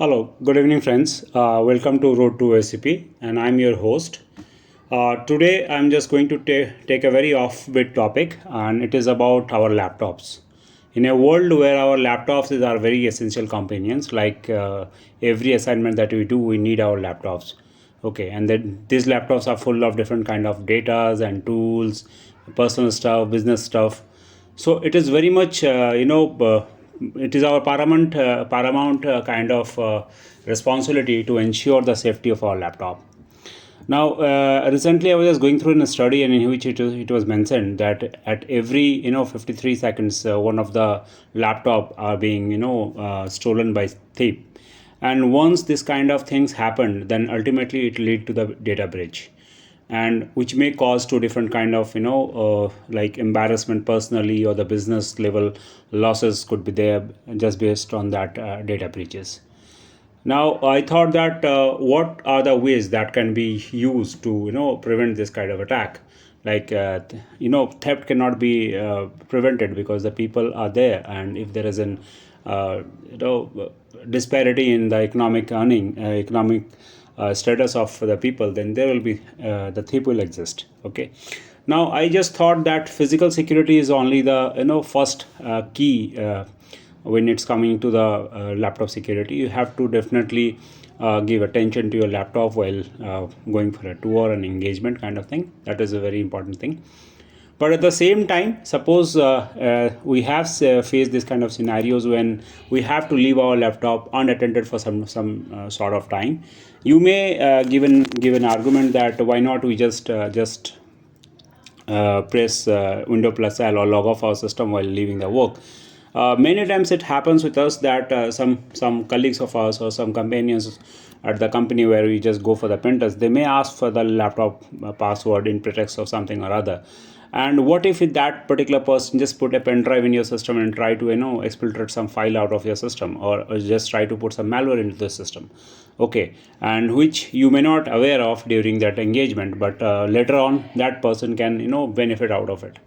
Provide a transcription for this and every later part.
Hello, good evening, friends. Welcome to Road to SCP, and I'm your host. Today, I'm just going to take a very offbeat topic, and it is about our laptops. In a world where our laptops are very essential companions, like every assignment that we do, we need our laptops. Okay, and then these laptops are full of different kind of datas and tools, personal stuff, business stuff. So it is very much it is our paramount kind of responsibility to ensure the safety of our laptop. Now, recently I was just going through in a study, and in which it was mentioned that at every 53 seconds, one of the laptop are being stolen by thief. And once this kind of things happen, then ultimately it lead to the data breach, and which may cause two different kind of like embarrassment personally, or the business level losses could be there just based on that data breaches. Now, I thought that what are the ways that can be used to prevent this kind of attack? Like theft cannot be prevented because the people are there, and if there is an disparity in the economic earning, economic status of the people, then there will be the thief will exist. Okay. Now, I just thought that physical security is only the first key. When it's coming to the laptop security, you have to definitely give attention to your laptop while going for a tour and engagement kind of thing. That is a very important thing. But at the same time, suppose we have faced this kind of scenarios when we have to leave our laptop unattended for some sort of time. You may give an argument that why not we just press window plus L or log off our system while leaving the work. Many times it happens with us that some colleagues of ours or some companions at the company where we just go for the printers, they may ask for the laptop password in pretext of something or other. And what if that particular person just put a pen drive in your system and try to exfiltrate some file out of your system, or just try to put some malware into the system? Okay, and which you may not aware of during that engagement, but later on that person can benefit out of it.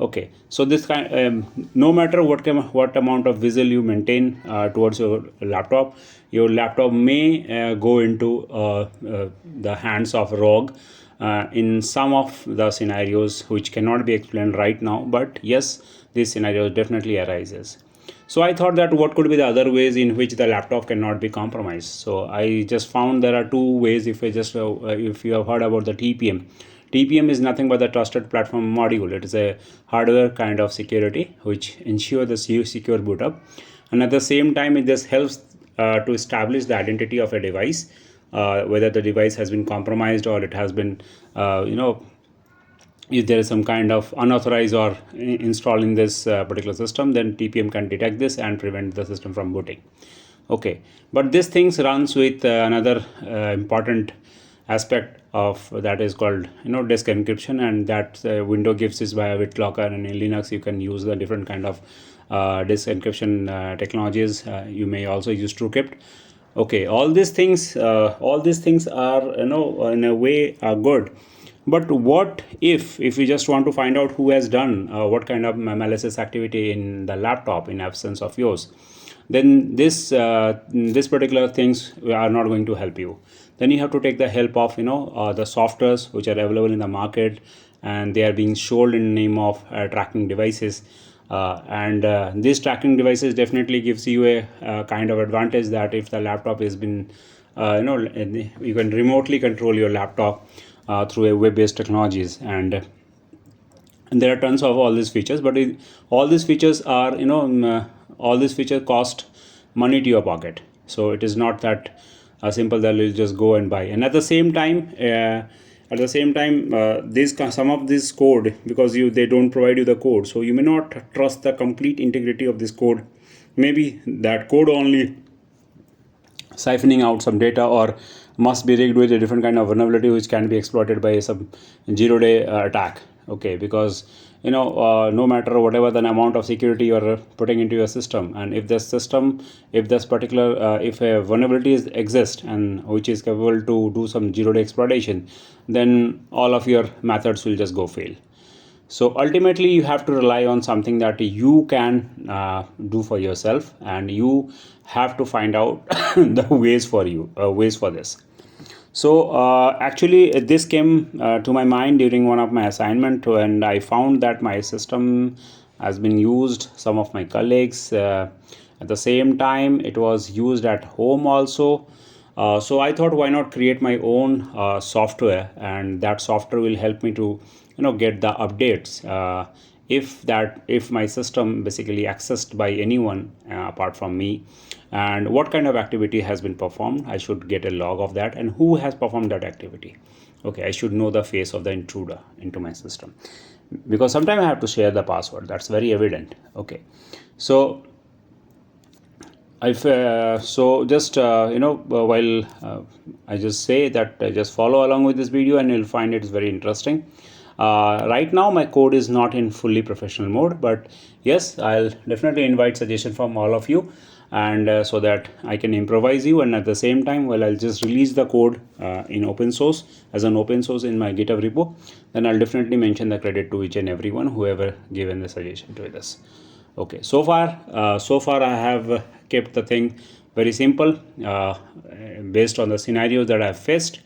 Okay, so this kind no matter what amount of visual you maintain towards your laptop may go into the hands of rogue in some of the scenarios which cannot be explained right now, but yes, this scenario definitely arises. So I thought that what could be the other ways in which the laptop cannot be compromised. So I just found there are two ways. If you have heard about the TPM. TPM is nothing but the trusted platform module. It is a hardware kind of security which ensure the secure boot up, and at the same time it just helps to establish the identity of a device, whether the device has been compromised or it has been if there is some kind of unauthorized or installed in this particular system, then TPM can detect this and prevent the system from booting. Okay, but this things runs with another important aspect of that is called disk encryption, and that window gives is via BitLocker, and in Linux you can use the different kind of disk encryption technologies. You may also use TrueCrypt. Okay, all these things are in a way are good. But what if we just want to find out who has done what kind of malicious activity in the laptop in absence of yours? Then this particular things are not going to help you. Then you have to take the help of the softwares which are available in the market, and they are being sold in the name of tracking devices. And these tracking devices definitely gives you a kind of advantage that if the laptop has been you can remotely control your laptop through a web-based technologies, and there are tons of all these features, but all these features are all these features cost money to your pocket. So it is not that simple that you'll just go and buy. And at the same time this some of this code, because they don't provide you the code, so you may not trust the complete integrity of this code. Maybe that code only siphoning out some data, or must be rigged with a different kind of vulnerability which can be exploited by some zero-day attack. Okay, because no matter whatever the amount of security you're putting into your system, and if this particular if a vulnerability exists and which is capable to do some zero-day exploitation, then all of your methods will just go fail. So ultimately, you have to rely on something that you can do for yourself, and you have to find out the ways for this. So actually, this came to my mind during one of my assignment, and I found that my system has been used. Some of my colleagues at the same time, it was used at home also. So I thought, why not create my own software, and that software will help me to get the updates. If my system basically accessed by anyone apart from me, and what kind of activity has been performed, I should get a log of that, and who has performed that activity. Okay, I should know the face of the intruder into my system, because sometimes I have to share the password. That's very evident. Okay, so if so just while I just say that, just follow along with this video and you'll find it's very interesting. Right now my code is not in fully professional mode, but yes, I'll definitely invite suggestion from all of you, and so that I can improvise you, and at the same time, well, I'll just release the code in open source, as an open source in my GitHub repo. Then I'll definitely mention the credit to each and everyone whoever given the suggestion to this. Okay, so far I have kept the thing very simple, based on the scenarios that I've faced.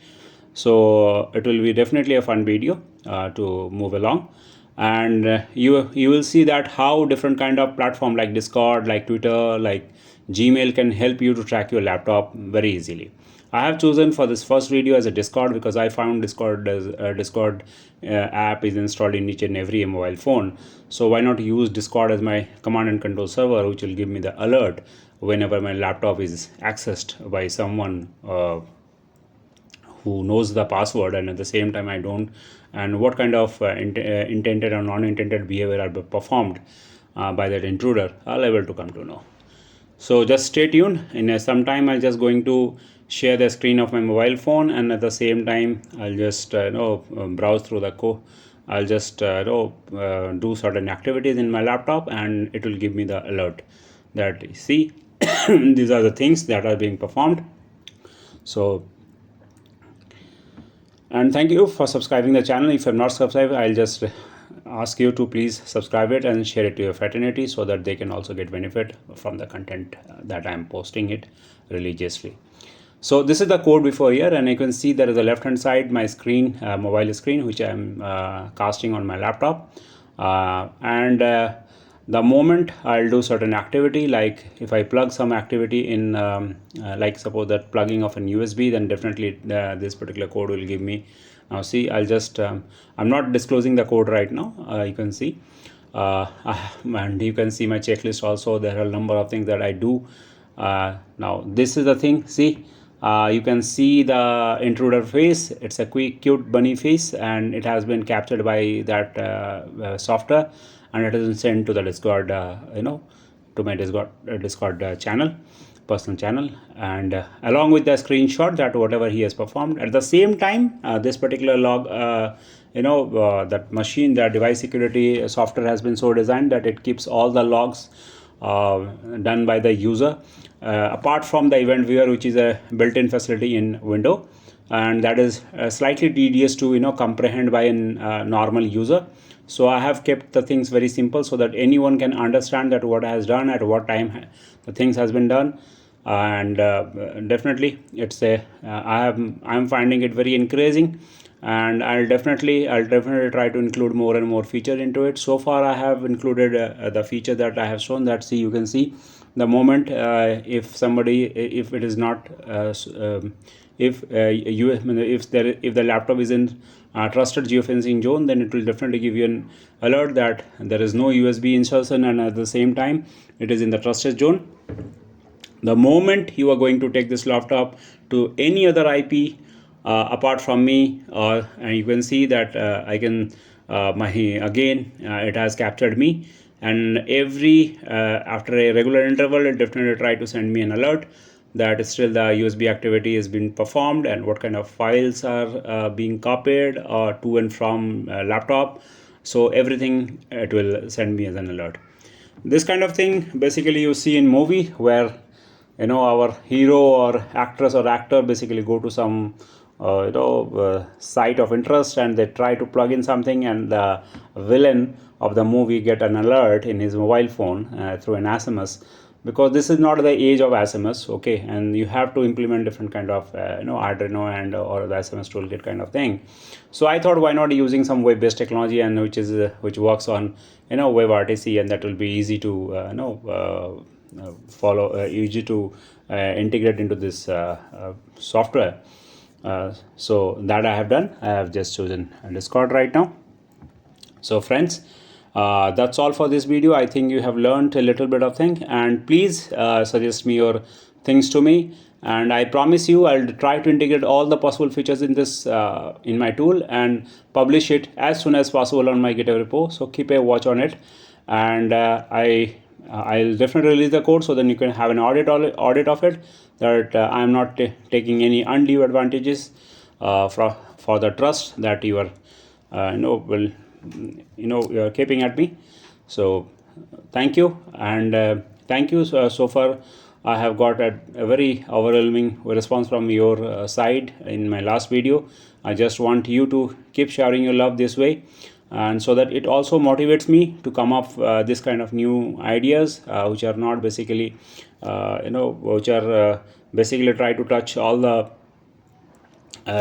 So it will be definitely a fun video to move along, and you will see that how different kind of platform like Discord, like Twitter, like Gmail can help you to track your laptop very easily. I have chosen for this first video as a Discord because I found Discord app is installed in each and every mobile phone. So why not use Discord as my command and control server, which will give me the alert whenever my laptop is accessed by someone who knows the password, and at the same time I don't, and what kind of intended or non-intended behavior are performed by that intruder, I'll able to come to know. So just stay tuned. In some time, I'm just going to share the screen of my mobile phone, and at the same time, I'll just browse through the code. I'll just do certain activities in my laptop, and it will give me the alert that, see, these are the things that are being performed. So, and thank you for subscribing the channel. If you're not subscribed, I'll just ask you to please subscribe it and share it to your fraternity, so that they can also get benefit from the content that I'm posting it religiously. So this is the code before here, and you can see there is a left hand side my screen, mobile screen, which I'm casting on my laptop, and the moment I'll do certain activity, like if I plug some activity in, like suppose that plugging of an USB, then definitely this particular code will give me. Now see, I'll just I'm not disclosing the code right now. You can see, and you can see my checklist also. There are a number of things that I do. Now this is the thing. See, you can see the intruder face. It's a quick cute bunny face, and it has been captured by that software, and it has been sent to the Discord, to my Discord channel, personal channel, and along with the screenshot that whatever he has performed. At the same time, this particular log, that machine, that device security software has been so designed that it keeps all the logs done by the user, apart from the event viewer, which is a built-in facility in Windows, and that is slightly tedious to comprehend by a normal user. So I have kept the things very simple, so that anyone can understand that what has done, at what time the things has been done, and definitely it's a I'm finding it very encouraging, and I'll definitely try to include more and more feature into it. So far I have included the feature that I have shown, that, see, you can see the moment if somebody, if it is not if the laptop is in trusted geofencing zone, then it will definitely give you an alert that there is no USB insertion, and at the same time it is in the trusted zone. The moment you are going to take this laptop to any other IP apart from me, and you can see that I can it has captured me, and every after a regular interval it definitely try to send me an alert that still the USB activity has been performed, and what kind of files are being copied to and from laptop. So everything it will send me as an alert. This kind of thing basically you see in movie, where our hero or actress or actor basically go to some site of interest, and they try to plug in something, and the villain of the movie get an alert in his mobile phone through an SMS, because this is not the age of SMS. Okay, and you have to implement different kind of Arduino and or the SMS toolkit kind of thing. So I thought, why not using some web based technology, and which works on WebRTC, and that will be easy to follow, easy to integrate into this software. So that I have done. I have just chosen Discord right now. So friends, that's all for this video. I think you have learned a little bit of thing, and please suggest me your things to me, and I promise you I'll try to integrate all the possible features in this in my tool and publish it as soon as possible on my GitHub repo. So keep a watch on it, and I'll definitely release the code, so then you can have an audit of it, that I'm not taking any undue advantages for the trust that you are you are keeping at me. So thank you, and thank you. So far I have got a very overwhelming response from your side in my last video. I just want you to keep sharing your love this way, and so that it also motivates me to come up this kind of new ideas, which are not basically which are basically try to touch all the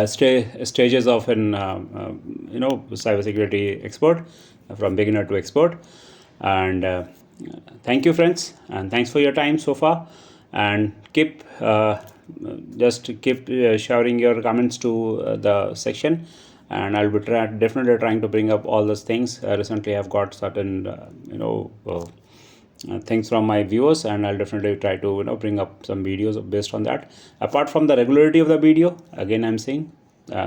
stages of an cybersecurity expert, from beginner to expert. And thank you friends, and thanks for your time so far, and keep just keep sharing your comments to the section, and I'll be definitely trying to bring up all those things. Recently I've got certain things from my viewers, and I'll definitely try to bring up some videos based on that. Apart from the regularity of the video, again I'm saying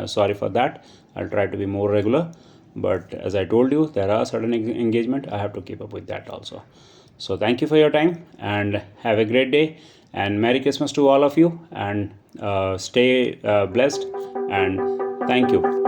sorry for that. I'll try to be more regular, but as I told you, there are certain engagement I have to keep up with that also. So thank you for your time, and have a great day, and Merry Christmas to all of you, and stay blessed, and thank you.